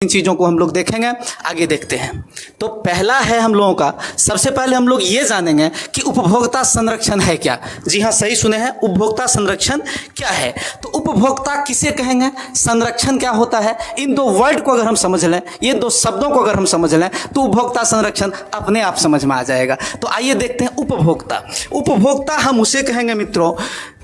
इन चीज़ों को हम लोग देखेंगे। आगे देखते हैं। तो पहला है हम लोगों का, सबसे पहले हम लोग ये जानेंगे कि उपभोक्ता संरक्षण है क्या। जी हाँ, सही सुने हैं, उपभोक्ता संरक्षण क्या है। तो उपभोक्ता किसे कहेंगे, संरक्षण क्या होता है, इन दो वर्ड को अगर हम समझ लें, ये दो शब्दों को अगर हम समझ लें तो उपभोक्ता संरक्षण अपने आप समझ में आ जाएगा। तो आइए देखते हैं उपभोक्ता। उपभोक्ता हम उसे कहेंगे मित्रों,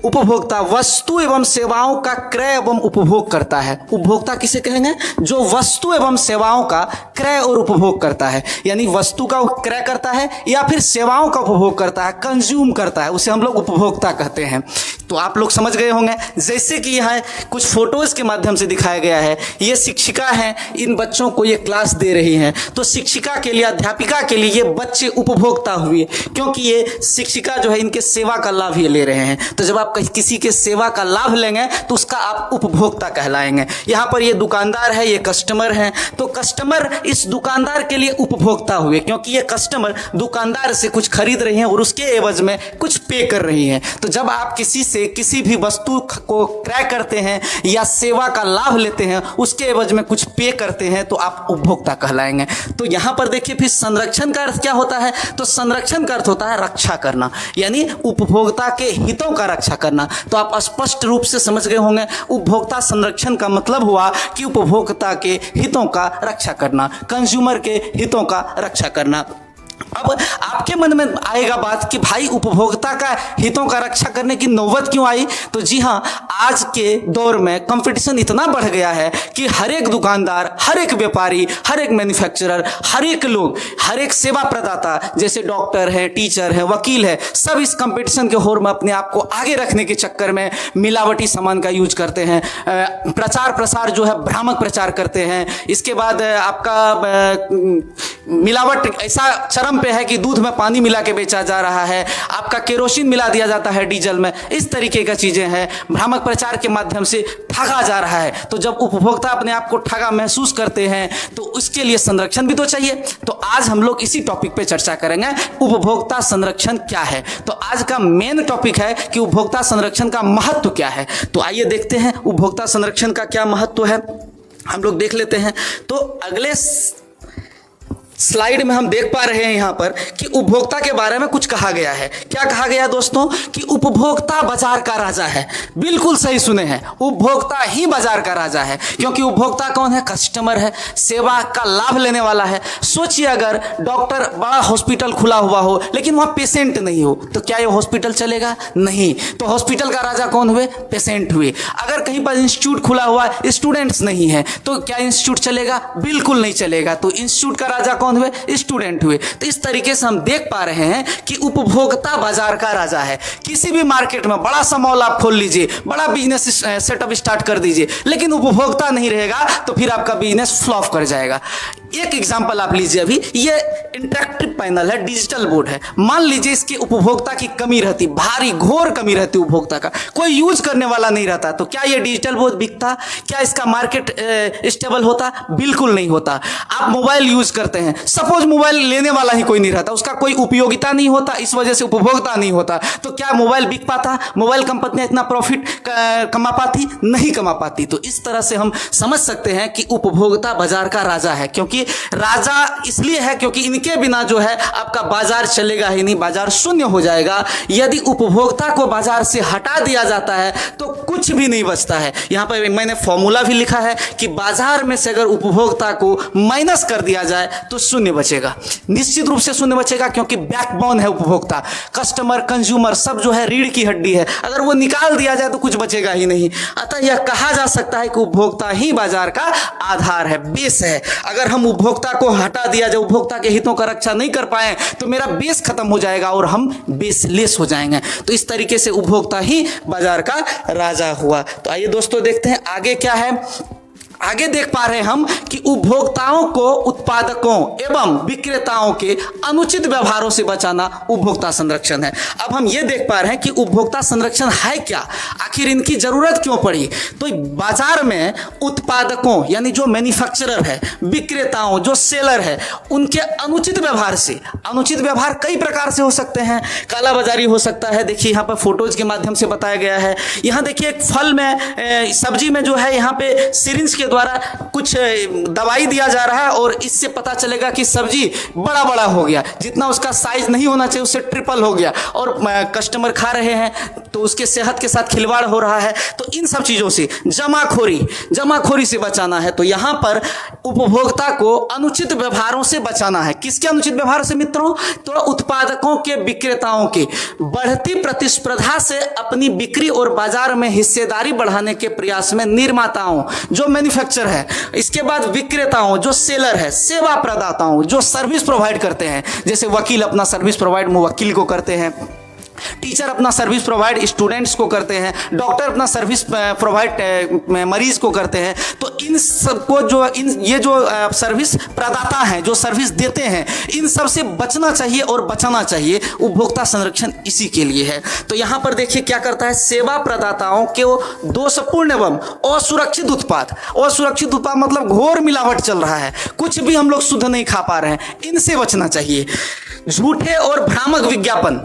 उपभोक्ता वस्तु एवं सेवाओं का क्रय एवं उपभोग करता है। उपभोक्ता किसे कहेंगे, जो वस्तु एवं सेवाओं का क्रय और उपभोग करता है, यानी वस्तु का क्रय करता है या फिर सेवाओं का उपभोग करता है, कंज्यूम करता है, उसे हम लोग उपभोक्ता कहते हैं। तो आप लोग समझ गए होंगे, जैसे कि यहाँ कुछ फोटोज के माध्यम से दिखाया गया है। ये शिक्षिका हैं, इन बच्चों को ये क्लास दे रही हैं। तो शिक्षिका के लिए, अध्यापिका के लिए ये बच्चे उपभोक्ता हुए, क्योंकि ये शिक्षिका जो है इनके सेवा का लाभ ये ले रहे हैं। तो जब आप किसी के सेवा का लाभ लेंगे तो उसका आप उपभोक्ता कहलाएंगे। यहाँ पर ये दुकानदार है, ये कस्टमर है, तो कस्टमर इस दुकानदार के लिए उपभोक्ता हुए, क्योंकि ये कस्टमर दुकानदार से कुछ खरीद रही हैं और उसके एवज में कुछ पे कर रही हैं। तो जब आप किसी से किसी भी वस्तु को क्रय करते हैं या सेवा का लाभ लेते हैं, उसके एवज में कुछ पे करते हैं, तो आप उपभोक्ता कहलाएंगे। तो यहाँ पर देखिए, फिर संरक्षण का अर्थ क्या होता है, तो संरक्षण का अर्थ होता है रक्षा करना, यानी उपभोक्ता के हितों का रक्षा करना। तो आप स्पष्ट रूप से समझ गए होंगे, उपभोक्ता संरक्षण का मतलब हुआ कि उपभोक्ता के हितों का रक्षा करना, कंज्यूमर के हितों का रक्षा करना। अब आपके मन में आएगा बात कि भाई उपभोक्ता का हितों का रक्षा करने की नौबत क्यों आई। तो जी हाँ, आज के दौर में कंपटीशन इतना बढ़ गया है कि हर एक दुकानदार, हर एक व्यापारी, हर एक मैन्युफैक्चरर, हर एक लोग, हर एक सेवा प्रदाता, जैसे डॉक्टर है, टीचर है, वकील है, सब इस कंपटीशन के होड़ में अपने आप को आगे रखने के चक्कर में मिलावटी सामान का यूज करते हैं। प्रचार प्रसार जो है, भ्रामक प्रचार करते हैं। इसके बाद आपका मिलावट ऐसा चरम पे है कि दूध में पानी मिला के बेचा जा रहा है, आपका केरोसिन मिला दिया जाता है डीजल में, इस तरीके का चीजें हैं। भ्रामक प्रचार के माध्यम से ठगा जा रहा है। तो जब उपभोक्ता अपने आप को ठगा महसूस करते हैं तो उसके लिए संरक्षण भी तो चाहिए। तो आज हम लोग इसी टॉपिक पे चर्चा करेंगे, उपभोक्ता संरक्षण क्या है। तो आज का मेन टॉपिक है कि उपभोक्ता संरक्षण का महत्व क्या है। तो आइए देखते हैं उपभोक्ता संरक्षण का क्या महत्व है, हम लोग देख लेते हैं। तो अगले स्लाइड में हम देख पा रहे हैं यहाँ पर कि उपभोक्ता के बारे में कुछ कहा गया है। क्या कहा गया दोस्तों, कि उपभोक्ता बाजार का राजा है। बिल्कुल सही सुने हैं, उपभोक्ता ही बाजार का राजा है, क्योंकि उपभोक्ता कौन है, कस्टमर है, सेवा का लाभ लेने वाला है। सोचिए, अगर डॉक्टर, बड़ा हॉस्पिटल खुला हुआ हो लेकिन वहाँ पेशेंट नहीं हो, तो क्या ये हॉस्पिटल चलेगा, नहीं। तो हॉस्पिटल का राजा कौन हुए, पेशेंट हुए। अगर कहीं पर इंस्टीट्यूट खुला हुआ, स्टूडेंट्स नहीं है, तो क्या इंस्टीट्यूट चलेगा, बिल्कुल नहीं चलेगा। तो इंस्टीट्यूट का राजा कौन हुए, स्टूडेंट हुए। तो इस तरीके से हम देख पा रहे हैं कि उपभोक्ता बाजार का राजा है। किसी भी मार्केट में बड़ा सा मॉल आप खोल लीजिए, बड़ा बिजनेस सेटअप स्टार्ट कर दीजिए, लेकिन उपभोक्ता नहीं रहेगा तो फिर आपका बिजनेस फ्लॉप कर जाएगा। एक एग्जांपल आप लीजिए, अभी ये इंटरेक्टिव पैनल है, डिजिटल बोर्ड है। मान लीजिए इसकी उपभोक्ता की कमी रहती, भारी घोर कमी रहती उपभोक्ता का, कोई यूज करने वाला नहीं रहता, तो क्या ये डिजिटल बोर्ड बिकता, क्या इसका मार्केट स्टेबल होता, बिल्कुल नहीं होता। आप मोबाइल यूज करते हैं, सपोज मोबाइल लेने वाला ही कोई नहीं रहता, उसका कोई उपयोगिता नहीं होता, इस वजह से उपभोक्ता नहीं होता, तो क्या मोबाइल बिक पाता, मोबाइल कंपनियां इतना प्रॉफिट कमा पाती, नहीं कमा पाती। तो इस तरह से हम समझ सकते हैं कि उपभोक्ता बाजार का राजा है। क्योंकि राजा इसलिए है क्योंकि इनके बिना जो है आपका बाजार चलेगा ही नहीं, बाजार शून्य हो जाएगा। यदि उपभोक्ता को बाजार से हटा दिया जाता है तो कुछ भी नहीं बचता है। यहाँ पर मैंने फॉर्मूला भी लिखा है कि बाजार में से अगर उपभोक्ता को माइनस कर दिया जाए तो शून्य बचेगा, निश्चित रूप से शून्य बचेगा, क्योंकि बैकबोन है उपभोक्ता। कस्टमर, कंज्यूमर सब जो है रीढ़ की हड्डी है, अगर वो निकाल दिया जाए तो कुछ बचेगा ही नहीं। अतः यह कहा जा सकता है कि उपभोक्ता ही बाजार का आधार है, बेस है। अगर हम उपभोक्ता को हटा दिया जाए, उपभोक्ता के हितों का रक्षा नहीं कर पाए, तो मेरा बेस खत्म हो जाएगा और हम बेसलेस हो जाएंगे। तो इस तरीके से उपभोक्ता ही बाजार का राजा हुआ। तो आइए दोस्तों देखते हैं आगे क्या है। आगे देख पा रहे हैं हम कि उपभोक्ताओं को उत्पादकों एवं विक्रेताओं के अनुचित व्यवहारों से बचाना उपभोक्ता संरक्षण है। अब हम ये देख पा रहे हैं कि उपभोक्ता संरक्षण है क्या, आखिर इनकी जरूरत क्यों पड़ी। तो बाजार में उत्पादकों यानी जो मैन्युफैक्चरर है, विक्रेताओं जो सेलर है, उनके अनुचित व्यवहार से, अनुचित व्यवहार कई प्रकार से हो सकते हैं। कालाबाजारी हो सकता है, देखिए यहाँ पर फोटोज के माध्यम से बताया गया है। यहाँ देखिए एक फल में, सब्जी में जो है यहाँ पे सिरिंज के द्वारा कुछ दवाई दिया जा रहा है और इससे पता चलेगा कि सब्जी बड़ा बड़ा हो गया, जितना उसका साइज नहीं होना चाहिए उससे ट्रिपल हो गया, और कस्टमर खा रहे हैं तो उसके सेहत के साथ खिलवाड़ हो रहा है। तो इन सब चीज़ों से जमाखोरी से बचाना है। तो यहाँ पर उपभोक्ता को अनुचित व्यवहारों से बचाना है। किसके अनुचित व्यवहार से मित्रों? तो उत्पादकों के, विक्रेताओं के बढ़ती प्रतिस्पर्धा से अपनी बिक्री और बाजार में हिस्सेदारी बढ़ाने के प्रयास में निर्माताओं जो मैन्युफैक्चर है, इसके बाद विक्रेताओं जो सेलर है, सेवा प्रदाताओं जो सर्विस प्रोवाइड करते हैं, जैसे वकील अपना सर्विस प्रोवाइड मुवक्किल को करते हैं, टीचर अपना सर्विस प्रोवाइड स्टूडेंट्स को करते हैं, डॉक्टर अपना सर्विस प्रोवाइड मरीज को करते हैं। तो इन सबको ये जो सर्विस प्रदाता हैं, जो सर्विस देते हैं, इन सब से बचना चाहिए और बचाना चाहिए। उपभोक्ता संरक्षण इसी के लिए है। तो यहाँ पर देखिए क्या करता है, सेवा प्रदाताओं के दोषपूर्ण एवं असुरक्षित उत्पाद मतलब घोर मिलावट चल रहा है, कुछ भी हम लोग शुद्ध नहीं खा पा रहे हैं, इनसे बचना चाहिए। झूठे और भ्रामक विज्ञापन,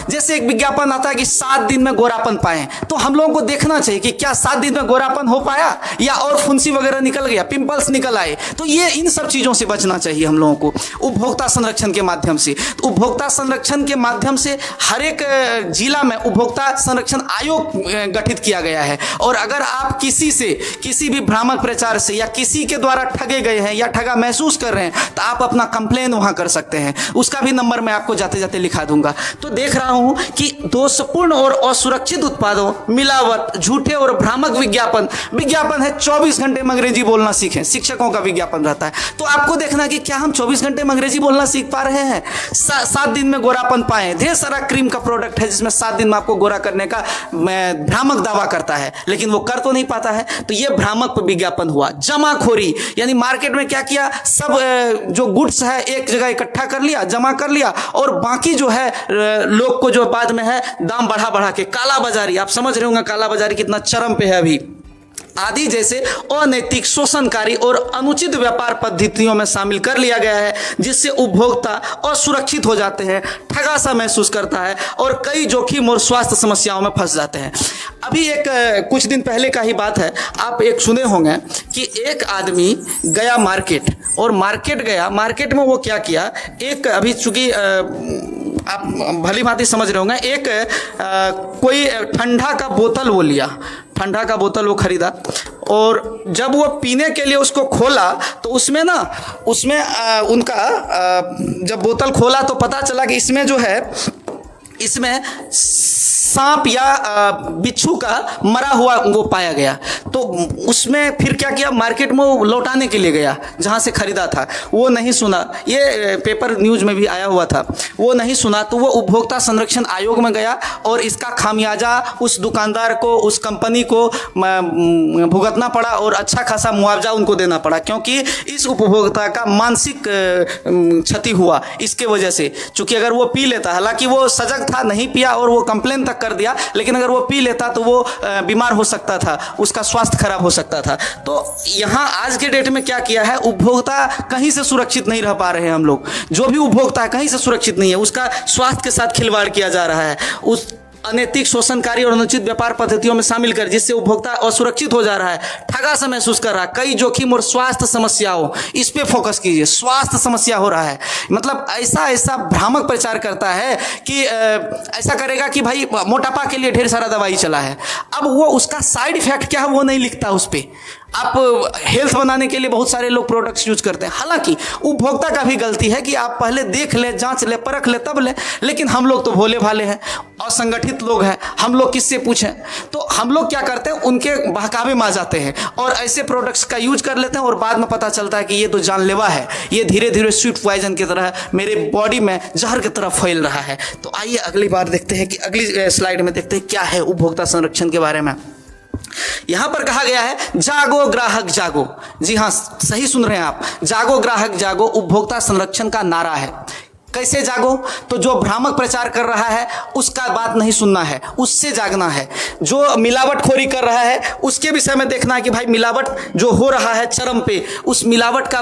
जैसे एक विज्ञापन आता है कि 7 दिन में गोरापन पाएं, तो हम लोगों को देखना चाहिए कि क्या 7 दिन में गोरापन हो पाया या और फुंसी वगैरह निकल गया, पिंपल्स निकल आए। तो ये इन सब चीज़ों से बचना चाहिए हम लोगों को उपभोक्ता संरक्षण के माध्यम से। तो उपभोक्ता संरक्षण के माध्यम से हर एक जिला में उपभोक्ता संरक्षण आयोग गठित किया गया है। और अगर आप किसी भी भ्रामक प्रचार से या किसी के द्वारा ठगे गए हैं या ठगा महसूस कर रहे हैं, तो आप अपना कंप्लेन वहां कर सकते हैं। उसका भी नंबर मैं आपको जाते जाते लिखा दूंगा। तो देख रहा हूं कि दोषपूर्ण और असुरक्षित उत्पादों, मिलावट, झूठे और भ्रामक विज्ञापन है 24 घंटे में अंग्रेजी बोलना सीखें, शिक्षकों का विज्ञापन रहता है। तो आपको देखना कि क्या हम 24 घंटे में अंग्रेजी बोलना सीख पा रहे हैं। 7 दिन में गोरापन पाएं, ढेर सारा क्रीम का प्रोडक्ट है जिसमें 7 दिन में आपको गोरा करने का भ्रामक दावा करता है, लेकिन वो कर तो नहीं पाता है। तो ये भ्रामक विज्ञापन हुआ। जमाखोरी यानी मार्केट में क्या किया, सब जो गुड्स है एक जगह इकट्ठा कर लिया, जमा कर लिया, और बाकी जो है लोग को जो बाद में है दाम बढ़ा के काला बाजारी, आप समझ रहे होंगे काला बाजारी कितना चरम पे है अभी, आदि जैसे अनैतिक, शोषणकारी और अनुचित व्यापार पद्धतियों में शामिल कर लिया गया है, जिससे उपभोक्ता असुरक्षित हो जाते हैं, ठगा सा महसूस करता है और कई जोखिम और स्वास्थ्य समस्याओं में फंस जाते हैं। अभी कुछ दिन पहले का ही बात है, आप सुने होंगे कि एक आदमी गया मार्केट, और मार्केट में वो क्या किया, अभी चूंकि आप भली भांति समझ रहे होंगे, कोई ठंडा का बोतल वो खरीदा, और जब वो पीने के लिए उसको खोला तो उसमें जब बोतल खोला तो पता चला कि इसमें सांप या बिच्छू का मरा हुआ वो पाया गया। तो उसमें फिर क्या किया, मार्केट में वो लौटाने के लिए गया जहाँ से खरीदा था। वो नहीं सुना, ये पेपर न्यूज़ में भी आया हुआ था, वो नहीं सुना, तो वो उपभोक्ता संरक्षण आयोग में गया और इसका खामियाजा उस दुकानदार को, उस कंपनी को भुगतना पड़ा और अच्छा खासा मुआवजा उनको देना पड़ा, क्योंकि इस उपभोक्ता का मानसिक क्षति हुआ इसके वजह से। चूँकि अगर वो पी लेता, हालांकि वो सजग था, नहीं पिया और वो कंप्लेन तक कर दिया, लेकिन अगर वो पी लेता तो वो बीमार हो सकता था, उसका स्वास्थ्य खराब हो सकता था। तो यहाँ आज के डेट में क्या किया है, उपभोक्ता कहीं से सुरक्षित नहीं रह पा रहे हैं हम लोग। जो भी उपभोक्ता है कहीं से सुरक्षित नहीं है, उसका स्वास्थ्य के साथ खिलवाड़ किया जा रहा है, उस अनैतिक, शोषणकारी और अनुचित व्यापार पद्धतियों में शामिल कर, जिससे उपभोक्ता असुरक्षित हो जा रहा है, ठगा सा महसूस कर रहा है, कई जोखिम और स्वास्थ्य समस्याओं, इस पे फोकस कीजिए। स्वास्थ्य समस्या हो रहा है, मतलब ऐसा भ्रामक प्रचार करता है कि ऐसा करेगा कि भाई मोटापा के लिए ढेर सारा दवाई चला है। अब वो उसका साइड इफेक्ट क्या है वो नहीं लिखता उस पर। आप हेल्थ बनाने के लिए बहुत सारे लोग प्रोडक्ट्स यूज करते हैं, हालांकि उपभोक्ता का भी गलती है कि आप पहले देख ले, जांच ले, परख ले, तब ले। लेकिन हम लोग तो भोले भाले हैं, असंगठित लोग हैं, हम लोग किससे पूछें। तो हम लोग क्या करते हैं, उनके बहकावे में आ जाते हैं और ऐसे प्रोडक्ट्स का यूज कर लेते हैं, और बाद में पता चलता है कि ये तो जानलेवा है, ये धीरे धीरे स्वीट पॉइजन की तरह मेरे बॉडी में जहर की तरह फैल रहा है। तो आइए अगली बार देखते हैं कि अगली स्लाइड में देखते हैं क्या है उपभोक्ता संरक्षण के बारे में। यहां पर कहा गया है जागो ग्राहक जागो। जी हां, सही सुन रहे हैं आप, जागो ग्राहक जागो उपभोक्ता संरक्षण का नारा है। कैसे जागो, तो जो भ्रामक प्रचार कर रहा है उसका बात नहीं सुनना है, उससे जागना है। जो मिलावटखोरी कर रहा है उसके विषय में देखना है कि भाई मिलावट जो हो रहा है चरम पे, उस मिलावट का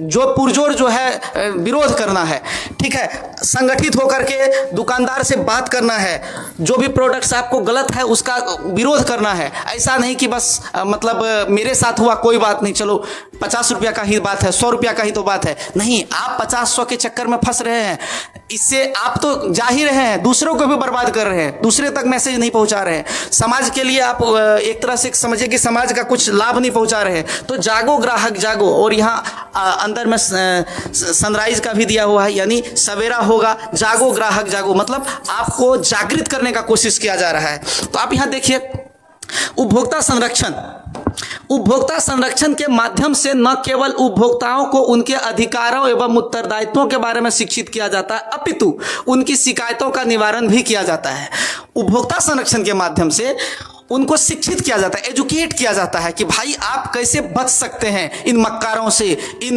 जो पुरजोर जो है विरोध करना है। ठीक है, संगठित होकर के दुकानदार से बात करना है, जो भी प्रोडक्ट्स आपको गलत है उसका विरोध करना है। ऐसा नहीं कि बस मतलब मेरे साथ हुआ कोई बात नहीं, चलो 50 रुपया का ही बात है, 100 रुपया का ही तो बात है। नहीं, आप 50-100 के चक्कर में फंस रहे हैं, इससे आप तो जा ही रहे हैं, दूसरों को भी बर्बाद कर रहे हैं, दूसरे तक मैसेज नहीं पहुंचा रहे हैं, समाज के लिए आप एक तरह से समझिए कि समाज का कुछ लाभ नहीं पहुंचा रहे हैं। तो जागो ग्राहक जागो। और यहाँ अंदर में सनराइज का भी दिया हुआ है, यानी सवेरा होगा, जागो ग्राहक जागो, मतलब आपको जागृत करने का कोशिश किया जा रहा है। तो आप यहाँ देखिए, उपभोक्ता संरक्षण, उपभोक्ता संरक्षण के माध्यम से न केवल उपभोक्ताओं को उनके अधिकारों एवं उत्तरदायित्वों के बारे में शिक्षित किया जाता है, अपितु उनकी शिकायतों का निवारण भी किया जाता है। उपभोक्ता संरक्षण के माध्यम से उनको शिक्षित किया जाता है, एजुकेट किया जाता है कि भाई आप कैसे बच सकते हैं इन मक्कारों से, इन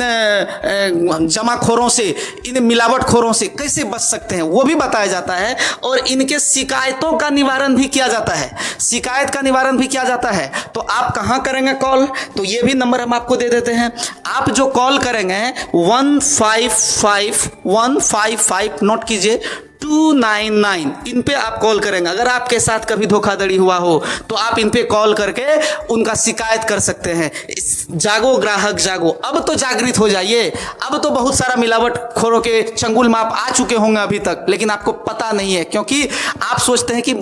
जमाखोरों से, इन मिलावटखोरों से कैसे बच सकते हैं, वो भी बताया जाता है। और इनके शिकायतों का निवारण भी किया जाता है, शिकायत का निवारण भी किया जाता है। तो आप कहाँ करेंगे कॉल, तो ये भी नंबर हम आपको दे देते हैं। आप जो कॉल करेंगे 155 नोट कीजिए, 299, इन पे आप कॉल करेंगे। अगर आपके साथ कभी धोखाधड़ी हुआ हो तो आप इन पे कॉल करके उनका शिकायत कर सकते हैं। जागो ग्राहक जागो, अब तो जागृत हो जाइए। अब तो बहुत सारा मिलावट खोरों के चंगुल में आप आ चुके होंगे अभी तक, लेकिन आपको पता नहीं है, क्योंकि आप सोचते हैं कि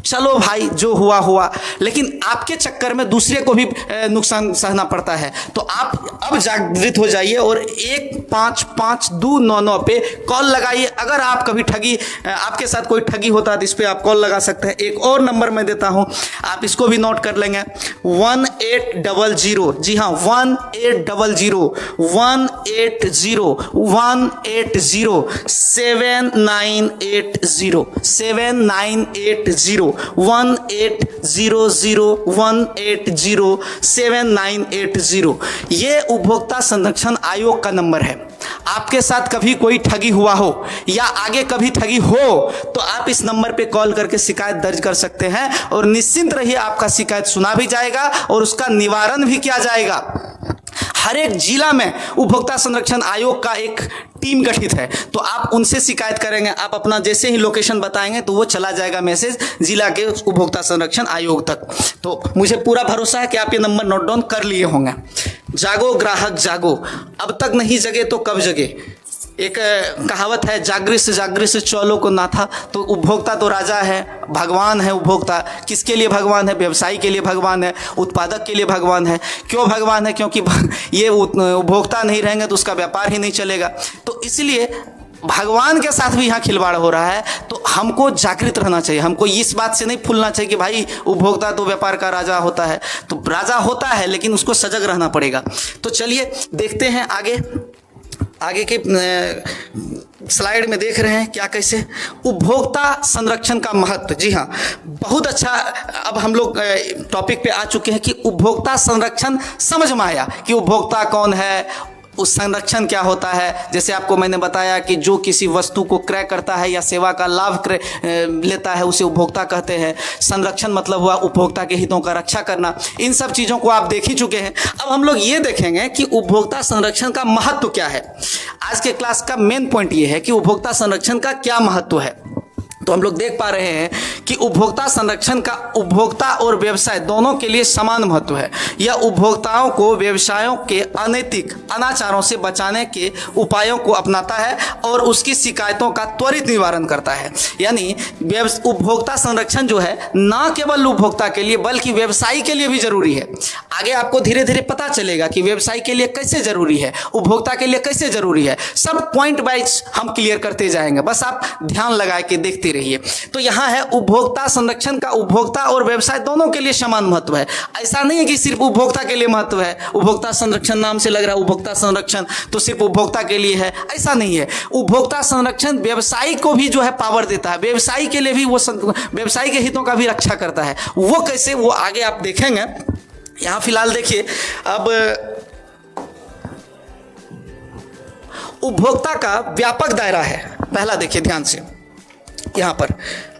चलो भाई जो हुआ हुआ, लेकिन आपके चक्कर में दूसरे को भी नुकसान सहना पड़ता है। तो आप अब जागृत हो जाइए और 155-299 पे कॉल लगाइए। अगर आप कभी ठगी, आपके साथ कोई ठगी होता है तो इस पे आप कॉल लगा सकते हैं। एक और नंबर मैं देता हूं, आप इसको भी नोट कर लेंगे, 1800, जी हाँ 1800 7980 ये उपभोक्ता संरक्षण आयोग का नंबर है। आपके साथ कभी कोई ठगी हुआ हो या आगे कभी ठगी हो तो आप इस नंबर पे कॉल करके शिकायत दर्ज कर सकते हैं और निश्चिंत रहिए, आपका शिकायत सुना भी जाएगा और उसका निवारण भी किया जाएगा। हर एक जिला में उपभोक्ता संरक्षण आयोग का एक टीम गठित है, तो आप उनसे शिकायत करेंगे, आप अपना जैसे ही लोकेशन बताएंगे तो वो चला जाएगा मैसेज जिला के उपभोक्ता संरक्षण आयोग तक। तो मुझे पूरा भरोसा है कि आप ये नंबर नोट डाउन कर लिए होंगे। जागो ग्राहक जागो, अब तक नहीं जगे तो कब जगे। एक कहावत है, जागृत से चौलों को ना था। तो उपभोक्ता तो राजा है, भगवान है उपभोक्ता। किसके लिए भगवान है? व्यवसायी के लिए भगवान है, उत्पादक के लिए भगवान है। क्यों भगवान है? क्योंकि ये उपभोक्ता नहीं रहेंगे तो उसका व्यापार ही नहीं चलेगा। तो इसलिए भगवान के साथ भी यहाँ खिलवाड़ हो रहा है। तो हमको जागृत रहना चाहिए, हमको इस बात से नहीं फूलना चाहिए कि भाई उपभोक्ता तो व्यापार का राजा होता है। तो राजा होता है लेकिन उसको सजग रहना पड़ेगा। तो चलिए देखते हैं आगे के स्लाइड में देख रहे हैं क्या कैसे उपभोक्ता संरक्षण का महत्व। जी हाँ, बहुत अच्छा। अब हम लोग टॉपिक पे आ चुके हैं कि उपभोक्ता संरक्षण समझ में आया कि उपभोक्ता कौन है, उस संरक्षण क्या होता है। जैसे आपको मैंने बताया कि जो किसी वस्तु को क्रय करता है या सेवा का लाभ लेता है उसे उपभोक्ता कहते हैं। संरक्षण मतलब हुआ उपभोक्ता के हितों का रक्षा करना। इन सब चीज़ों को आप देख ही चुके हैं। अब हम लोग ये देखेंगे कि उपभोक्ता संरक्षण का महत्व क्या है। आज के क्लास का मेन पॉइंट ये है कि उपभोक्ता संरक्षण का क्या महत्व है। तो हम लोग देख पा रहे हैं कि उपभोक्ता संरक्षण का उपभोक्ता और व्यवसाय दोनों के लिए समान महत्व है। यह उपभोक्ताओं को व्यवसायों के अनैतिक अनाचारों से बचाने के उपायों को अपनाता है और उसकी शिकायतों का त्वरित निवारण करता है। यानी उपभोक्ता संरक्षण जो है न केवल उपभोक्ता के लिए बल्कि व्यवसायी के लिए भी जरूरी है। आगे आपको धीरे धीरे पता चलेगा कि व्यवसायी के लिए कैसे जरूरी है, उपभोक्ता के लिए कैसे जरूरी है। सब पॉइंट वाइज हम क्लियर करते जाएंगे, बस आप ध्यान लगा के देखते रहिए। तो यहां है उपभोक्ता संरक्षण का उपभोक्ता और व्यवसाय दोनों के लिए समान महत्व है। ऐसा नहीं है कि सिर्फ उपभोक्ता के लिए महत्व है, उपभोक्ता संरक्षण नाम से लग रहा है उपभोक्ता संरक्षण तो सिर्फ उपभोक्ता के लिए है, ऐसा नहीं है। उपभोक्ता संरक्षण व्यवसायी को भी जो है पावर देता है, व्यवसायी के लिए भी वो व्यवसायी के हितों का भी रक्षा करता है। वो कैसे, वो आगे आप देखेंगे। यहां फिलहाल देखिए, अब उपभोक्ता का व्यापक दायरा है। पहला देखिए ध्यान से, यहां पर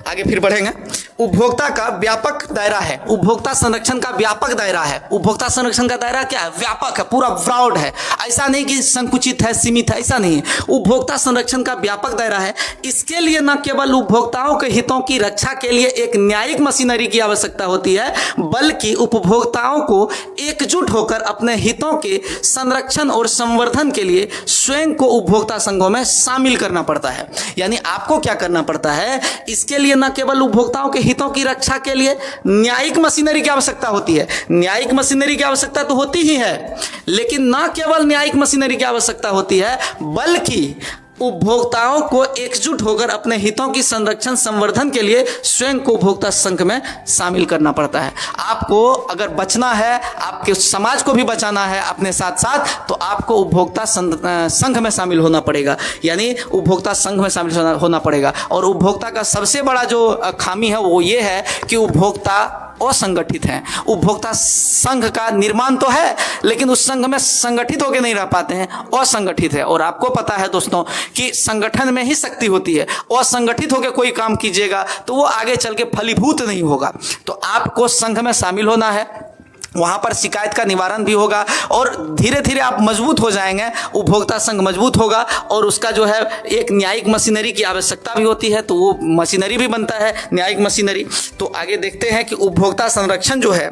आगे फिर बढ़ेंगे। उपभोक्ता का व्यापक दायरा है, उपभोक्ता संरक्षण का व्यापक दायरा है। उपभोक्ता संरक्षण का दायरा क्या है? व्यापक है, पूरा ब्रॉड है। ऐसा नहीं कि संकुचित है, सीमित है, ऐसा नहीं है। उपभोक्ता संरक्षण का व्यापक दायरा है। इसके लिए न केवल उपभोक्ताओं के हितों की रक्षा के लिए एक न्यायिक मशीनरी की आवश्यकता होती है, बल्कि उपभोक्ताओं को एकजुट होकर अपने हितों के संरक्षण और संवर्धन के लिए स्वयं को उपभोक्ता संघों में शामिल करना पड़ता है। यानी आपको क्या करना पड़ता है? इसके लिए न केवल उपभोक्ताओं के हितों की रक्षा के लिए न्यायिक मशीनरी की आवश्यकता होती है। न्यायिक मशीनरी की आवश्यकता तो होती ही है, लेकिन न केवल न्यायिक मशीनरी की आवश्यकता होती है, बल्कि उपभोक्ताओं को एकजुट होकर अपने हितों की संरक्षण संवर्धन के लिए स्वयं को उपभोक्ता संघ में शामिल करना पड़ता है। आपको अगर बचना है, आपके समाज को भी बचाना है अपने साथ साथ, तो आपको उपभोक्ता संघ में शामिल होना पड़ेगा, यानी उपभोक्ता संघ में शामिल होना पड़ेगा। और उपभोक्ता का सबसे बड़ा जो खामी है वो ये है कि उपभोक्ता असंगठित हैं। उपभोक्ता संघ का निर्माण तो है, लेकिन उस संघ में संगठित होकर नहीं रह पाते हैं, असंगठित है। और आपको पता है दोस्तों कि संगठन में ही शक्ति होती है। असंगठित होकर कोई काम कीजिएगा तो वो आगे चल के फलीभूत नहीं होगा। तो आपको संघ में शामिल होना है, वहाँ पर शिकायत का निवारण भी होगा और धीरे धीरे आप मजबूत हो जाएंगे, उपभोक्ता संघ मजबूत होगा और उसका जो है एक न्यायिक मशीनरी की आवश्यकता भी होती है, तो वो मशीनरी भी बनता है, न्यायिक मशीनरी। तो आगे देखते हैं कि उपभोक्ता संरक्षण जो है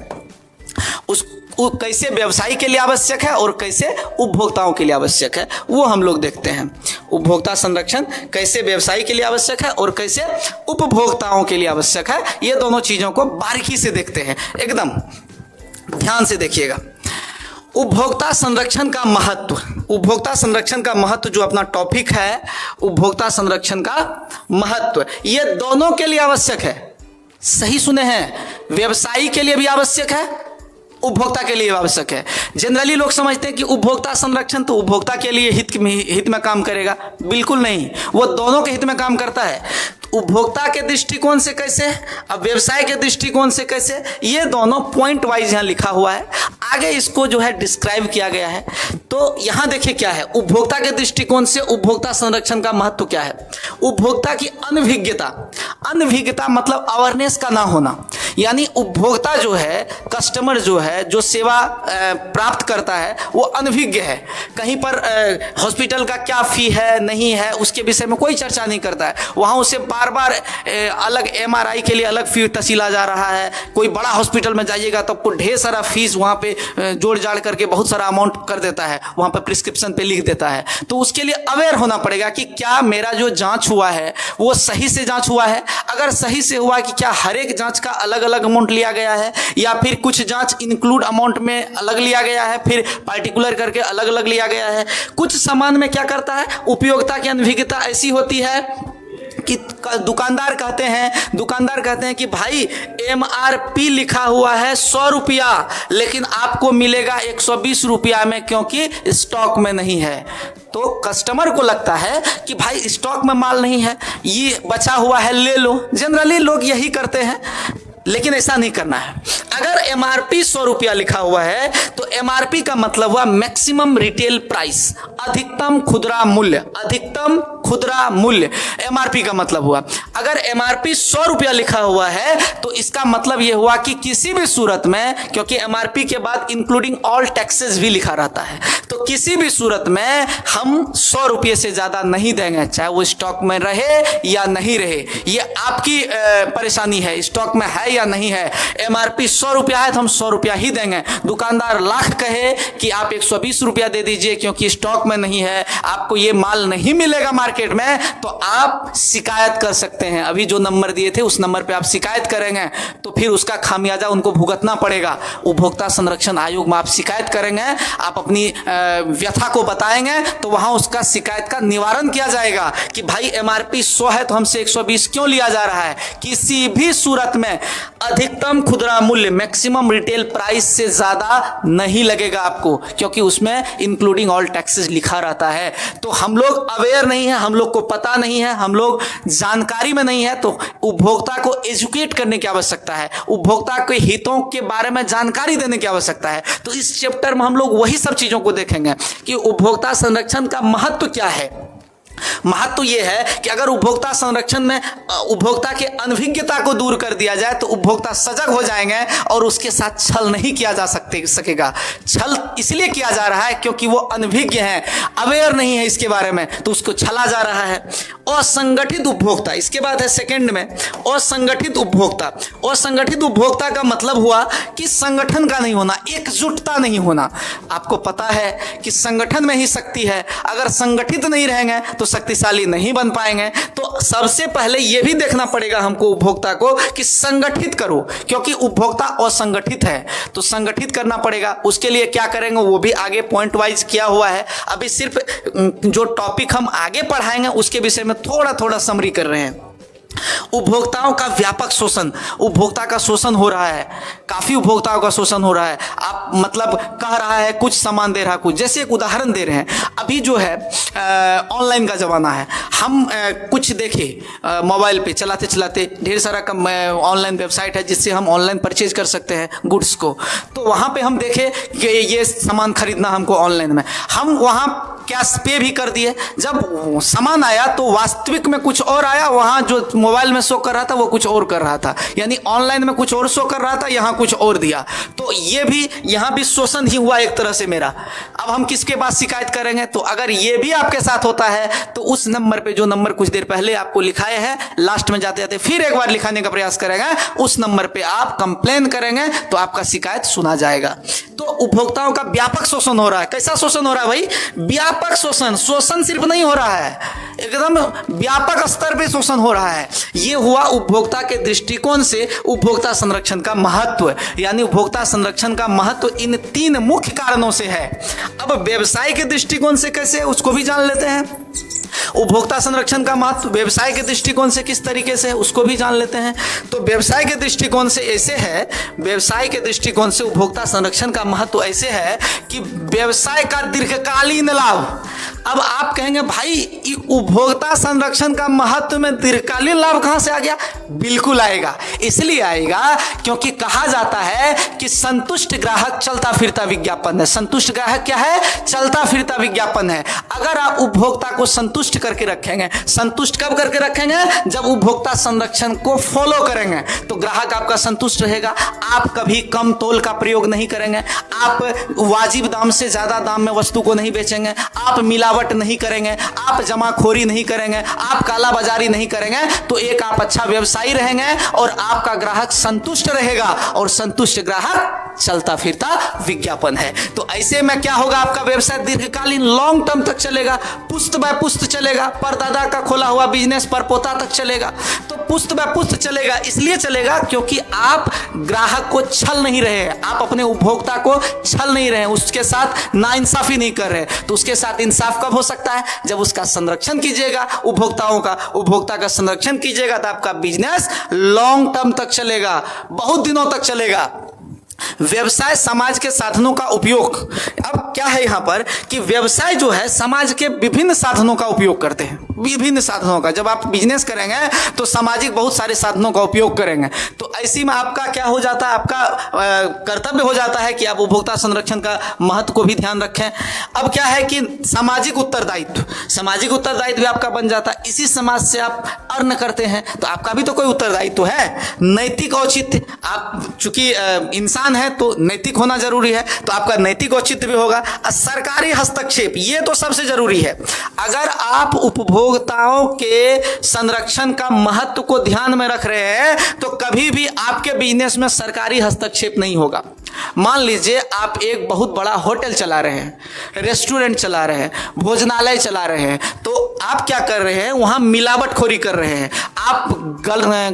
वो कैसे व्यवसायी के लिए आवश्यक है और कैसे उपभोक्ताओं के लिए आवश्यक है, वो हम लोग देखते हैं। उपभोक्ता संरक्षण कैसे व्यवसायी के लिए आवश्यक है और कैसे उपभोक्ताओं के लिए आवश्यक है, ये दोनों चीज़ों को बारीकी से देखते हैं, एकदम ध्यान से देखिएगा। उपभोक्ता संरक्षण का महत्व, उपभोक्ता संरक्षण का महत्व जो अपना टॉपिक है, उपभोक्ता संरक्षण का महत्व, ये दोनों के लिए आवश्यक है। सही सुने हैं, व्यवसायी के लिए भी आवश्यक है, उपभोक्ता के लिए आवश्यक है। जनरली लोग समझते हैं कि उपभोक्ता संरक्षण तो उपभोक्ता के लिए हित में काम करेगा, बिल्कुल नहीं, वो दोनों के हित में काम करता है। उपभोक्ता के दृष्टिकोण से कैसे, अब व्यवसाय के दृष्टिकोण से कैसे, ये दोनों पॉइंट वाइज यहाँ लिखा हुआ है, आगे इसको जो है डिस्क्राइब किया गया है। तो यहाँ देखिए क्या है, उपभोक्ता के दृष्टिकोण से उपभोक्ता संरक्षण का महत्व क्या है। उपभोक्ता की अनभिज्ञता, अनभिज्ञता मतलब अवेयरनेस का ना होना, यानी उपभोक्ता जो है, कस्टमर जो है, जो सेवा प्राप्त करता है, वो अनभिज्ञ है। कहीं पर हॉस्पिटल का क्या फी है, नहीं है, उसके विषय में कोई चर्चा नहीं करता है। वहाँ उसे बार बार अलग MRI के लिए अलग फी तसीला जा रहा है। कोई बड़ा हॉस्पिटल में जाइएगा तो आपको ढेर सारा फीस वहाँ पे जोड़ जाड़ करके बहुत सारा अमाउंट कर देता है, वहाँ पर प्रिस्क्रिप्शन पे लिख देता है। तो उसके लिए अवेयर होना पड़ेगा कि क्या मेरा जो जाँच हुआ है वो सही से जाँच हुआ है। अगर सही से हुआ कि क्या हर एक जाँच का अलग अलग अमाउंट लिया गया है, या फिर कुछ जाँच इंक्लूड अमाउंट में अलग लिया गया है, फिर पार्टिकुलर करके अलग अलग लिया गया है। कुछ सामान में क्या करता है, उपयोगिता की अनभिज्ञता ऐसी होती है कि दुकानदार कहते हैं कि भाई MRP लिखा हुआ है 100 रुपया, लेकिन आपको मिलेगा 120 रुपया में, क्योंकि स्टॉक में नहीं है। तो कस्टमर को लगता है कि भाई स्टॉक में माल नहीं है, ये बचा हुआ है, ले लो। जनरली लोग यही करते हैं, लेकिन ऐसा नहीं करना है। अगर MRP 100 रुपया लिखा हुआ है तो MRP का मतलब हुआ मैक्सिमम रिटेल प्राइस, अधिकतम खुदरा मूल्य, अधिकतम खुदरा मूल्य MRP का मतलब हुआ। अगर MRP 100 रुपया लिखा हुआ है तो इसका मतलब यह हुआ कि किसी भी सूरत में, क्योंकि MRP के बाद इंक्लूडिंग ऑल टैक्सेस भी लिखा रहता है, तो किसी भी सूरत में हम 100 रुपये से ज़्यादा नहीं देंगे, चाहे वो स्टॉक में रहे या नहीं रहे। ये आपकी परेशानी है, स्टॉक में है या नहीं है। MRP 100 रुपया है तो हम 100 रुपया ही देंगे। दुकानदार लाख कहे कि आप 120 रुपया दे दीजिए क्योंकि स्टॉक में नहीं है, आपको ये माल नहीं मिलेगा मार्केट में, तो आप शिकायत कर सकते हैं। अभी जो नंबर दिए थे उस नंबर पे आप शिकायत करेंगे तो फिर उसका खामियाजा उनको भुगतना पड़ेगा। उपभोक्ता संरक्षण आयोग में आप शिकायत करेंगे, आप अपनी व्यथा को बताएंगे, तो वहां उसका शिकायत का निवारण किया जाएगा कि भाई MRP 100 है तो हमसे 120 क्यों लिया जा रहा है। किसी भी सूरत में अधिकतम खुदरा मूल्य, मैक्सिमम रिटेल प्राइस से ज्यादा नहीं लगेगा आपको, क्योंकि उसमें इंक्लूडिंग ऑल टैक्सेस लिखा रहता है। तो हम लोग अवेयर नहीं है, हम लोग को पता नहीं है, हम लोग जानकारी में नहीं है, तो उपभोक्ता को एजुकेट करने की आवश्यकता है, उपभोक्ता के हितों के बारे में जानकारी देने की आवश्यकता है। तो इस चैप्टर में हम लोग वही सब चीजों को देखेंगे कि उपभोक्ता संरक्षण का महत्व क्या है, महत्व ये है कि अगर उपभोक्ता संरक्षण में उपभोक्ता के अनभिज्ञता को दूर कर दिया जाए तो उपभोक्ता सजग हो जाएंगे और उसके साथ छल नहीं किया जा सकेगा। छल इसलिए किया जा रहा है क्योंकि वो अनभिज्ञ है, अवेयर नहीं है इसके बारे में, तो उसको छला जा रहा है। असंगठित उपभोक्ता, इसके बाद है सेकंड में असंगठित उपभोक्ता। असंगठित उपभोक्ता का मतलब हुआ कि संगठन का नहीं होना, एकजुटता नहीं होना। आपको पता है कि संगठन में ही शक्ति है, अगर संगठित नहीं रहेंगे तो शक्तिशाली नहीं बन पाएंगे। तो सबसे पहले यह भी देखना पड़ेगा हमको उपभोक्ता को कि संगठित करो, क्योंकि उपभोक्ता असंगठित है तो संगठित करना पड़ेगा। उसके लिए क्या करेंगे वो भी आगे पॉइंट वाइज किया हुआ है। अभी सिर्फ जो टॉपिक हम आगे पढ़ाएंगे उसके विषय में थोड़ा थोड़ा समरी कर रहे हैं। उपभोक्ताओं का व्यापक शोषण, उपभोक्ता का शोषण हो रहा है, काफी उपभोक्ताओं का शोषण हो रहा है। आप मतलब कह रहा है कुछ सामान दे रहा है कुछ, जैसे एक उदाहरण दे रहे हैं, अभी जो है ऑनलाइन का जमाना है। हम कुछ देखे मोबाइल पे चलाते चलाते ढेर सारा ऑनलाइन वेबसाइट है जिससे हम ऑनलाइन परचेज कर सकते हैं गुड्स को। तो वहाँ पे हम देखे कि ये सामान खरीदना हमको ऑनलाइन में, हम वहाँ कैश पे भी कर दिए। जब सामान आया तो वास्तविक में कुछ और आया, वहाँ जो मोबाइल में शो कर रहा था वो कुछ और कर रहा था, यानी ऑनलाइन में कुछ और शो कर रहा था, यहाँ कुछ और दिया। तो ये भी यहाँ भी शोषण ही हुआ एक तरह से मेरा। अब हम किसके पास शिकायत करेंगे? तो अगर ये भी आपके साथ होता है तो उस नंबर पे, जो नंबर कुछ देर पहले आपको लिखाए हैं, लास्ट में जाते जाते फिर एक बार लिखाने का प्रयास करेंगे, उस नंबर पे आप कंप्लेन करेंगे तो आपका शिकायत सुना जाएगा। तो उपभोक्ताओं का व्यापक शोषण हो रहा है। कैसा शोषण हो रहा है भाई? व्यापक शोषण। शोषण सिर्फ नहीं हो रहा है, एकदम व्यापक स्तर पे शोषण हो रहा है। ये हुआ उपभोक्ता के दृष्टिकोण से उपभोक्ता संरक्षण का महत्व, यानी उपभोक्ता संरक्षण का महत्व इन 3 मुख्य कारणों से है। अब व्यवसाय के दृष्टिकोण से कैसे, उसको भी जान लेते हैं। उपभोक्ता संरक्षण का महत्व व्यवसाय के दृष्टिकोण से किस तरीके से, उसको भी जान लेते हैं। तो व्यवसाय के दृष्टिकोण से ऐसे है, व्यवसाय के दृष्टिकोण से उपभोक्ता संरक्षण का महत्व ऐसे है कि व्यवसाय का दीर्घकालीन लाभ। अब आप कहेंगे भाई उपभोक्ता संरक्षण का महत्व में दीर्घकालीन लाभ कहां से आ गया? बिल्कुल आएगा, इसलिए आएगा क्योंकि कहा जाता है कि संतुष्ट ग्राहक चलता फिरता विज्ञापन है। संतुष्ट ग्राहक क्या है? चलता फिरता विज्ञापन है। अगर आप उपभोक्ता को संतुष्ट करके रखेंगे, संतुष्ट कब करके रखेंगे? जब उपभोक्ता संरक्षण को फॉलो करेंगे तो ग्राहक आपका संतुष्ट रहेगा। आप कभी कम तोल का प्रयोग नहीं करेंगे, आप वाजिब दाम से ज्यादा दाम में वस्तु को नहीं बेचेंगे, आप मिलावट नहीं करेंगे, आप जमाखोरी नहीं करेंगे, आप कालाबाजारी नहीं करेंगे, तो एक आप अच्छा व्यवसायी रहेंगे और आपका ग्राहक संतुष्ट रहेगा। और संतुष्ट ग्राहक चलता फिरता विज्ञापन है। तो ऐसे में क्या होगा? आपका व्यवसाय दीर्घकालीन लॉन्ग टर्म तक चलेगा, पुश्त बाय पुश्त चलेगा। परदादा का खोला हुआ बिजनेस परपोता तक चलेगा। तो पुश्त बाय पुश्त चलेगा, इसलिए चलेगा क्योंकि आप ग्राहक को छल नहीं रहे, आप अपने उपभोक्ता को छल नहीं रहे, उसके साथ नाइंसाफी नहीं कर रहे। तो उसके साथ इंसाफ कब हो सकता है? जब उसका संरक्षण कीजिएगा, उपभोक्ता का संरक्षण कीजिएगा तो आपका बिजनेस लॉन्ग टर्म तक चलेगा, बहुत दिनों तक चलेगा। व्यवसाय समाज के साधनों का उपयोग। अब क्या है यहां पर कि व्यवसाय जो है समाज के विभिन्न साधनों का उपयोग करते हैं, विभिन्न साधनों का। जब आप बिजनेस करेंगे तो सामाजिक बहुत सारे साधनों का उपयोग करेंगे। तो ऐसी में आपका क्या हो जाता है? आपका कर्तव्य हो जाता है कि आप उपभोक्ता संरक्षण का महत्व को भी ध्यान रखें। अब क्या है कि सामाजिक उत्तरदायित्व, सामाजिक उत्तरदायित्व भी आपका बन जाता है। इसी समाज से आप अर्न करते हैं तो आपका भी तो कोई उत्तरदायित्व है। नैतिक औचित्य, आप चूंकि इंसान है तो नैतिक होना जरूरी है, तो आपका नैतिक औचित्य भी होगा। सरकारी हस्तक्षेप, ये तो सबसे जरूरी है। अगर आप उपभोक्ताओं के संरक्षण का महत्व को ध्यान में रख रहे हैं तो कभी भी आपके बिजनेस में सरकारी हस्तक्षेप नहीं होगा। मान लीजिए आप एक बहुत बड़ा होटल चला रहे हैं, रेस्टोरेंट चला रहे हैं, भोजनालय चला रहे हैं, तो आप क्या कर रहे हैं? वहां मिलावटखोरी कर रहे हैं, आप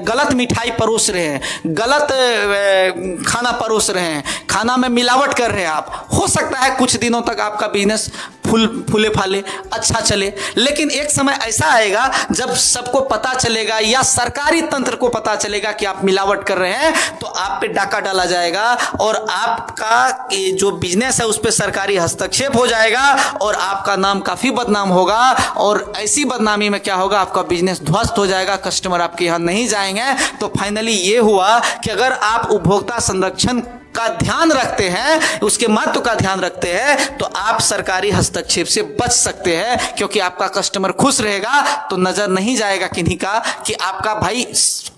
गलत मिठाई परोस रहे हैं, गलत खाना परोस रहे हैं, खाना में मिलावट कर रहे हैं आप। हो सकता है कुछ दिनों तक आपका बिजनेस फूले फाले अच्छा चले, लेकिन एक समय ऐसा आएगा जब सबको पता चलेगा या सरकारी तंत्र को पता चलेगा कि आप मिलावट कर रहे हैं, तो आप पे डाका डाला जाएगा और आपका जो बिजनेस है उस पे सरकारी हस्तक्षेप हो जाएगा और आपका नाम काफी बदनाम होगा। और ऐसी बदनामी में क्या होगा? आपका बिजनेस ध्वस्त हो जाएगा, कस्टमर आपके यहाँ नहीं जाएंगे। तो फाइनली ये हुआ कि अगर आप उपभोक्ता संरक्षण का ध्यान रखते हैं, उसके महत्व का ध्यान रखते हैं, तो आप सरकारी हस्तक्षेप से बच सकते हैं, क्योंकि आपका कस्टमर खुश रहेगा तो नजर नहीं जाएगा किन्हीं का कि आपका भाई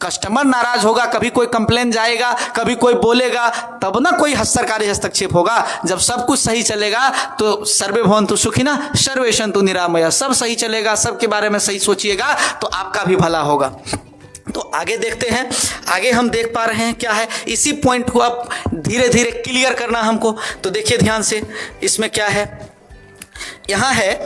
कस्टमर नाराज होगा, कभी कोई कंप्लेन जाएगा, कभी कोई बोलेगा, तब ना कोई सरकारी हस्तक्षेप होगा। जब सब कुछ सही चलेगा तो सर्वे भवन्तु सुखिनः सर्वे सन्तु निरामयः, सब सही चलेगा, सबके बारे में सही सोचिएगा तो आपका भी भला होगा। तो आगे देखते हैं, आगे हम देख पा रहे हैं क्या है, इसी पॉइंट को अब धीरे धीरे क्लियर करना हमको। तो देखिए ध्यान से, इसमें क्या है, यहां है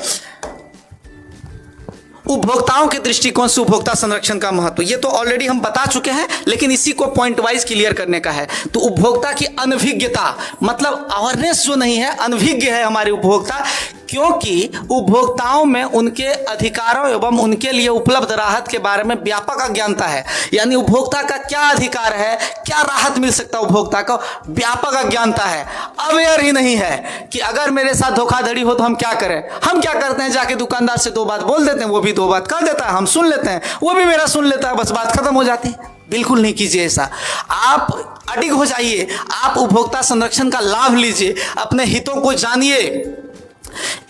उपभोक्ताओं के दृष्टिकोण से उपभोक्ता संरक्षण का महत्व। ये तो ऑलरेडी हम बता चुके हैं, लेकिन इसी को पॉइंट वाइज क्लियर करने का है। तो उपभोक्ता की अनभिज्ञता, मतलब अवेयरनेस जो नहीं है, अनभिज्ञ है हमारे उपभोक्ता, क्योंकि उपभोक्ताओं में उनके अधिकारों एवं उनके लिए उपलब्ध राहत के बारे में व्यापक अज्ञानता है। यानी उपभोक्ता का क्या अधिकार है, क्या राहत मिल सकता है उपभोक्ता को, व्यापक अज्ञानता है, अवेयर ही नहीं है कि अगर मेरे साथ धोखाधड़ी हो तो हम क्या करें। हम क्या करते हैं, जाके दुकानदार से 2 बात बोल देते हैं, वो भी 2 बात कर देता है, हम सुन लेते हैं, वो भी मेरा सुन लेता है, बस बात खत्म हो जाती है। बिल्कुल नहीं कीजिए ऐसा। आप अडिग हो जाइए, आप उपभोक्ता संरक्षण का लाभ लीजिए, अपने हितों को जानिए।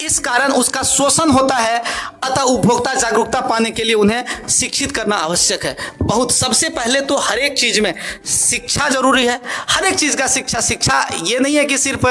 इस कारण उसका शोषण होता है, अतः उपभोक्ता जागरूकता पाने के लिए उन्हें शिक्षित करना आवश्यक है। बहुत सबसे पहले तो हर एक चीज में शिक्षा जरूरी है, हर एक चीज का शिक्षा ये नहीं है कि सिर्फ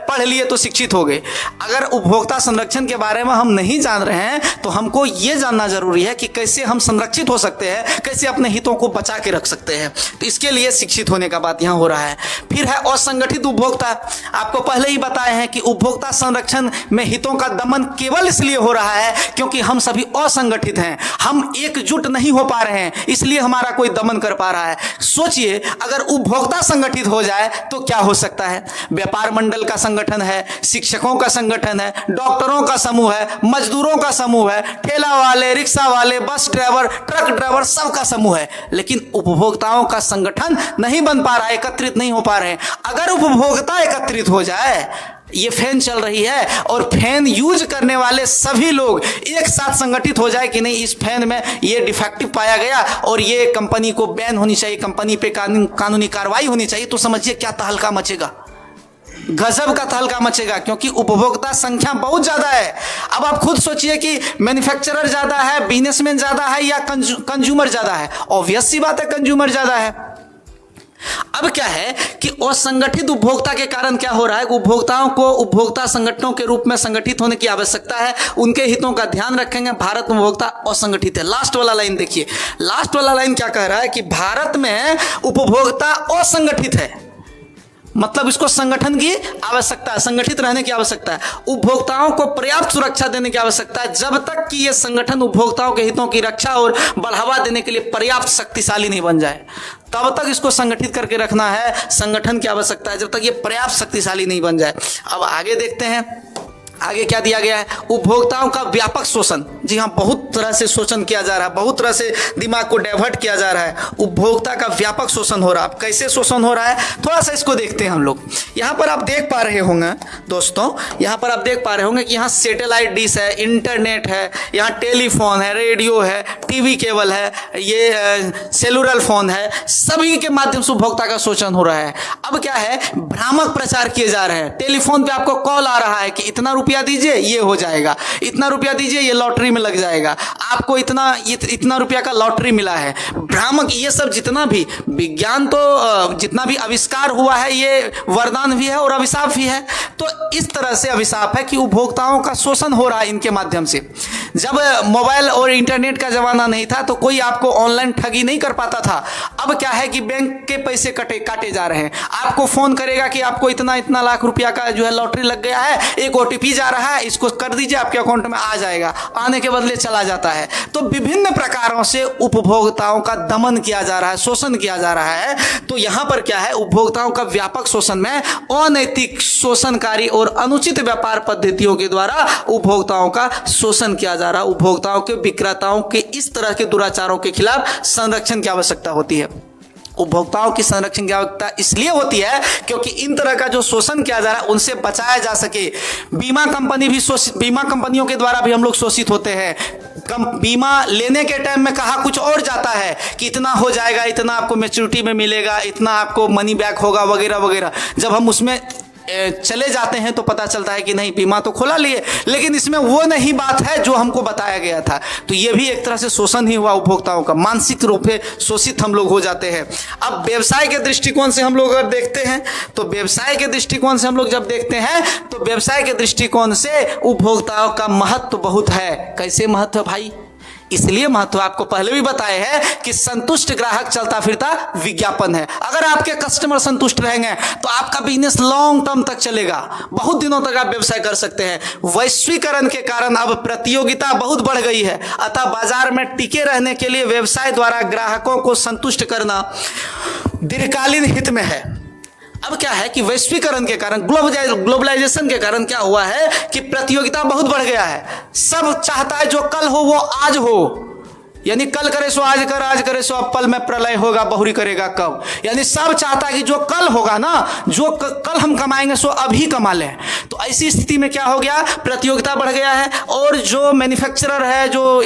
पढ़ लिए तो शिक्षित हो गए। अगर उपभोक्ता संरक्षण के बारे में हम नहीं जान रहे हैं तो हमको ये जानना जरूरी है कि कैसे हम संरक्षित हो सकते हैं, कैसे अपने हितों को बचा के रख सकते हैं। तो इसके लिए शिक्षित होने का बात यहाँ हो रहा है। फिर है असंगठित उपभोक्ता। आपको पहले ही बताए हैं कि उपभोक्ता संरक्षण में हितों का दमन केवल इसलिए हो रहा है क्योंकि हम सभी असंगठित हैं, हम एकजुट नहीं हो पा रहे हैं, इसलिए हमारा कोई दमन कर पा रहा है। सोचिए अगर उपभोक्ता संगठित हो जाए तो क्या हो सकता है। व्यापार मंडल का संगठन है, शिक्षकों का संगठन है, डॉक्टरों का समूह है, मजदूरों का समूह है, ठेला वाले, रिक्शा वाले, बस ड्राइवर, ट्रक ड्राइवर, सबका समूह है, लेकिन उपभोक्ताओं का संगठन नहीं बन पा रहा है, एकत्रित नहीं हो पा रहे हैं। अगर उपभोक्ता एकत्रित हो जाए, ये फैन चल रही है और फैन यूज करने वाले सभी लोग एक साथ संगठित हो जाए कि नहीं, इस फैन में ये डिफेक्टिव पाया गया और ये कंपनी को बैन होनी चाहिए, कंपनी पे कानूनी कार्रवाई होनी चाहिए, तो समझिए क्या तहलका मचेगा, गजब का तहलका मचेगा। क्योंकि उपभोक्ता संख्या बहुत ज्यादा है। अब आप खुद सोचिए कि मैन्युफैक्चरर ज्यादा है, बिजनेसमैन ज्यादा है या कंज्यूमर ज्यादा है। ऑब्वियस सी बात है कंज्यूमर ज्यादा है। अब क्या है कि असंगठित उपभोक्ता के कारण क्या हो रहा है, उपभोक्ताओं को उपभोक्ता संगठनों के रूप में संगठित होने की आवश्यकता है, उनके हितों का ध्यान रखेंगे। भारत में उपभोक्ता असंगठित है। लास्ट वाला लाइन देखिए, लास्ट वाला लाइन क्या कह रहा है कि भारत में उपभोक्ता असंगठित है, मतलब इसको संगठन की आवश्यकता है, संगठित रहने की आवश्यकता है, उपभोक्ताओं को पर्याप्त सुरक्षा देने की आवश्यकता है। जब तक कि यह संगठन उपभोक्ताओं के हितों की रक्षा और बढ़ावा देने के लिए पर्याप्त शक्तिशाली नहीं बन जाए, तब तक इसको संगठित करके रखना है, संगठन की आवश्यकता है, जब तक ये पर्याप्त शक्तिशाली नहीं बन जाए। अब आगे देखते हैं, आगे क्या दिया गया है, उपभोक्ताओं का व्यापक शोषण। जी हाँ, बहुत तरह से शोषण किया जा रहा है, बहुत तरह से दिमाग को डाइवर्ट किया जा रहा है, उपभोक्ता का व्यापक शोषण हो रहा है। अब कैसे शोषण हो रहा है, थोड़ा सा इसको देखते हैं हम लोग। यहाँ पर आप देख पा रहे होंगे दोस्तों, यहाँ पर आप देख पा रहे होंगे कि यहाँ सैटेलाइट डिश है, इंटरनेट है, यहाँ टेलीफोन है, रेडियो है, टीवी केबल है, ये सेलुलर फोन है, सभी के माध्यम से उपभोक्ता का शोषण हो रहा है। अब क्या है, भ्रामक प्रचार किए जा रहे हैं। टेलीफोन पे आपको कॉल आ रहा है कि इतना रुपया दीजिए ये हो जाएगा, इतना रुपया दीजिए ये लॉटरी में लग जाएगा, आपको इतना रुपया का लॉटरी मिला है। भ्रामक, ये सब जितना भी विज्ञान, तो जितना भी आविष्कार हुआ है ये वरदान भी है और अभिशाप भी है। तो इस तरह से अभिशाप है कि उपभोक्ताओं का शोषण हो रहा है इनके माध्यम से। जब मोबाइल और इंटरनेट का जमाना नहीं था तो कोई आपको ऑनलाइन ठगी नहीं कर पाता था। अब क्या है कि बैंक के पैसे काटे जा रहे हैं। आपको फोन करेगा कि आपको इतना लाख रुपया का जो है लॉटरी लग गया है, एक ओटीपी जा रहा है, इसको कर दीजिए, आपके अकाउंट में आ जाएगा, आने के बदले चला जाता है। तो विभिन्न प्रकारों से उपभोक्ताओं का दमन किया जा रहा है, शोषण किया जा रहा है। तो यहां पर क्या है, उपभोक्ताओं का व्यापक शोषण में अनैतिक, शोषणकारी और अनुचित व्यापार पद्धतियों के द्वारा उपभोक्ताओं का शोषण किया जा रहा है। उपभोक्ताओं के, विक्रेताओं के इस तरह के दुराचारों के खिलाफ संरक्षण की आवश्यकता होती है। उपभोक्ताओं की संरक्षण की आवश्यकता इसलिए होती है क्योंकि इन तरह का जो शोषण किया जा रहा है उनसे बचाया जा सके। बीमा कंपनियों के द्वारा भी हम लोग शोषित होते हैं। बीमा लेने के टाइम में कहा कुछ और जाता है कि इतना हो जाएगा, इतना आपको मैच्योरिटी में मिलेगा, इतना आपको मनी बैक होगा वगैरह वगैरह। जब हम उसमें चले जाते हैं तो पता चलता है कि नहीं, बीमा तो खोला लिए लेकिन इसमें वो नहीं बात है जो हमको बताया गया था। तो ये भी एक तरह से शोषण ही हुआ उपभोक्ताओं का, मानसिक रूप से शोषित हम लोग हो जाते हैं। अब व्यवसाय के दृष्टिकोण से हम लोग अगर देखते हैं तो व्यवसाय के दृष्टिकोण से हम लोग जब देखते हैं तो व्यवसाय के दृष्टिकोण से उपभोक्ताओं का महत्व बहुत है। कैसे महत्व है भाई? इसलिए महत्व आपको पहले भी बताए हैं कि संतुष्ट ग्राहक चलता फिरता विज्ञापन है। अगर आपके कस्टमर संतुष्ट रहेंगे तो आपका बिजनेस लॉन्ग टर्म तक चलेगा, बहुत दिनों तक आप व्यवसाय कर सकते हैं। वैश्वीकरण के कारण अब प्रतियोगिता बहुत बढ़ गई है, अतः बाजार में टिके रहने के लिए व्यवसाय द्वारा ग्राहकों को संतुष्ट करना दीर्घकालीन हित में है। अब क्या है कि वैश्वीकरण के कारण, ग्लोबलाइजेशन के कारण क्या हुआ है कि प्रतियोगिता बहुत बढ़ गया है। सब चाहता है जो कल हो वो आज हो, यानी कल करे सो आज कर, आज करे सो अब पल में प्रलय होगा, बहुरी करेगा कब। यानी सब चाहता है कि जो कल होगा ना, जो कल हम कमाएंगे सो अभी कमा लें। तो ऐसी स्थिति में क्या हो गया, प्रतियोगिता बढ़ गया है और जो मैन्युफैक्चरर है, जो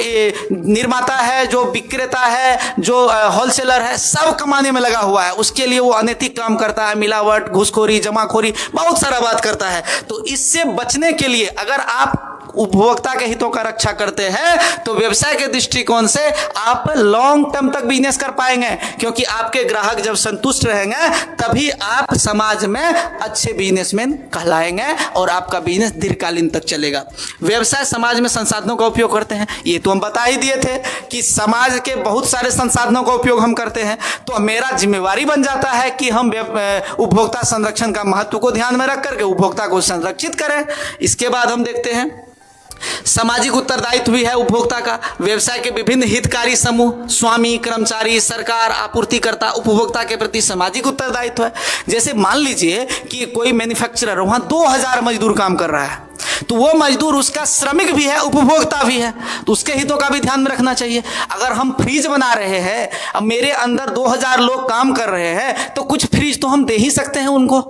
निर्माता है, जो विक्रेता है, जो होलसेलर है, सब कमाने में लगा हुआ है। उसके लिए वो अनैतिक काम करता है, मिलावट, घूसखोरी, जमाखोरी, बहुत सारा बात करता है। तो इससे बचने के लिए अगर आप उपभोक्ता के हितों का रक्षा करते हैं तो व्यवसाय के दृष्टिकोण से आप लॉन्ग टर्म तक बिजनेस कर पाएंगे, क्योंकि आपके ग्राहक जब संतुष्ट रहेंगे तभी आप समाज में अच्छे बिजनेसमैन कहलाएंगे और आपका बिजनेस दीर्घकालीन तक चलेगा। व्यवसाय समाज में संसाधनों का उपयोग करते हैं, ये तो हम बता ही दिए थे कि समाज के बहुत सारे संसाधनों का उपयोग हम करते हैं। तो मेरा जिम्मेवारी बन जाता है कि हम उपभोक्ता संरक्षण का महत्व को ध्यान में रख करके उपभोक्ता को संरक्षित करें। इसके बाद हम देखते हैं सामाजिक उत्तरदायित्व भी है उपभोक्ता का। व्यवसाय के विभिन्न हितकारी समूह, स्वामी, कर्मचारी, सरकार, आपूर्तिकर्ता, उपभोक्ता के प्रति सामाजिक उत्तरदायित्व है। जैसे मान लीजिए कि कोई मैन्युफैक्चरर वहां 2000 मजदूर काम कर रहा है, तो वो मजदूर उसका श्रमिक भी है, उपभोक्ता भी है, तो उसके हितों का भी ध्यान में रखना चाहिए। अगर हम फ्रिज बना रहे हैं, अब मेरे अंदर 2000 लोग काम कर रहे हैं, तो कुछ फ्रिज तो हम दे ही सकते हैं उनको,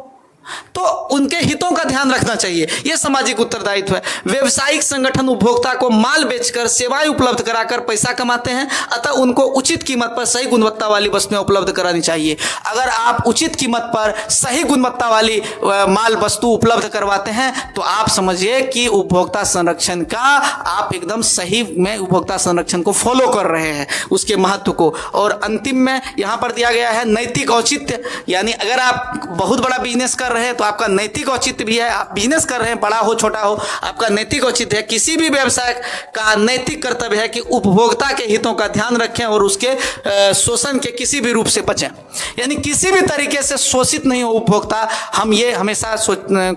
तो उनके हितों का ध्यान रखना चाहिए। यह सामाजिक उत्तरदायित्व है। व्यवसायिक संगठन उपभोक्ता को माल बेचकर सेवाएं उपलब्ध कराकर पैसा कमाते हैं, अतः उनको उचित कीमत पर सही गुणवत्ता वाली वस्तुएं उपलब्ध करानी चाहिए। अगर आप उचित कीमत पर सही गुणवत्ता वाली माल वस्तु उपलब्ध करवाते हैं तो आप समझिए कि उपभोक्ता संरक्षण का आप एकदम सही में उपभोक्ता संरक्षण को फॉलो कर रहे हैं, उसके महत्व को। और अंतिम में यहां पर दिया गया है नैतिक औचित्य, यानी अगर आप बहुत बड़ा बिजनेस कर रहे हैं तो आपका नैतिक औचित्य भी है। आप बिजनेस कर रहे हैं, बड़ा हो छोटा हो, आपका नैतिक औचित्य है। किसी भी व्यवसाय का नैतिक कर्तव्य है कि उपभोक्ता के हितों का ध्यान रखें और उसके शोषण के किसी भी रूप से बचें, यानी किसी भी तरीके से शोषित नहीं हो उपभोक्ता। हम ये हमेशा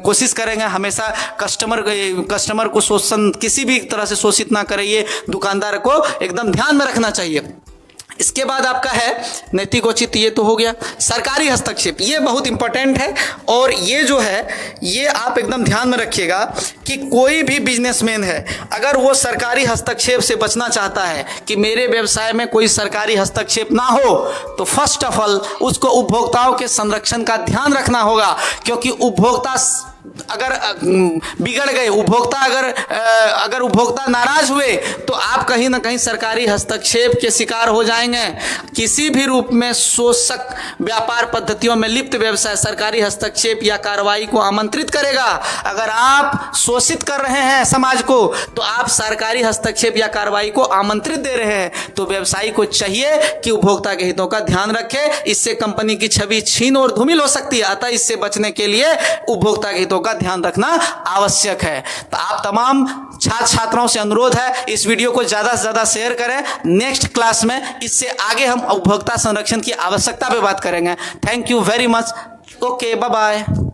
कोशिश करेंगे, हमेशा कस्टमर को शोषण किसी भी तरह से शोषित ना करें, ये दुकानदार को एकदम ध्यान में रखना चाहिए। इसके बाद आपका है नैतिक औचित्य, ये तो हो गया। सरकारी हस्तक्षेप, ये बहुत इंपॉर्टेंट है और ये जो है ये आप एकदम ध्यान में रखिएगा कि कोई भी बिजनेसमैन है अगर वो सरकारी हस्तक्षेप से बचना चाहता है कि मेरे व्यवसाय में कोई सरकारी हस्तक्षेप ना हो, तो फर्स्ट ऑफ ऑल उसको उपभोक्ताओं के संरक्षण का ध्यान रखना होगा। क्योंकि उपभोक्ता अगर बिगड़ गए, उपभोक्ता अगर उपभोक्ता नाराज हुए तो आप कहीं ना कहीं सरकारी हस्तक्षेप के शिकार हो जाएंगे। किसी भी रूप में शोषक व्यापार पद्धतियों में लिप्त व्यवसाय सरकारी हस्तक्षेप या कार्रवाई को आमंत्रित करेगा। अगर आप शोषित कर रहे हैं समाज को तो आप सरकारी हस्तक्षेप या कार्रवाई को आमंत्रित दे रहे हैं। तो व्यवसायी को चाहिए कि उपभोक्ता के हितों का ध्यान रखे, इससे कंपनी की छवि छीन और धूमिल हो सकती है। अतः इससे बचने के लिए उपभोक्ता के हितों का ध्यान रखना आवश्यक है। तो आप तमाम छात्र छात्राओं से अनुरोध है इस वीडियो को ज्यादा से ज्यादा शेयर करें। नेक्स्ट क्लास में इससे आगे हम उपभोक्ता संरक्षण की आवश्यकता पे बात करेंगे। Thank you very much. Okay, bye bye.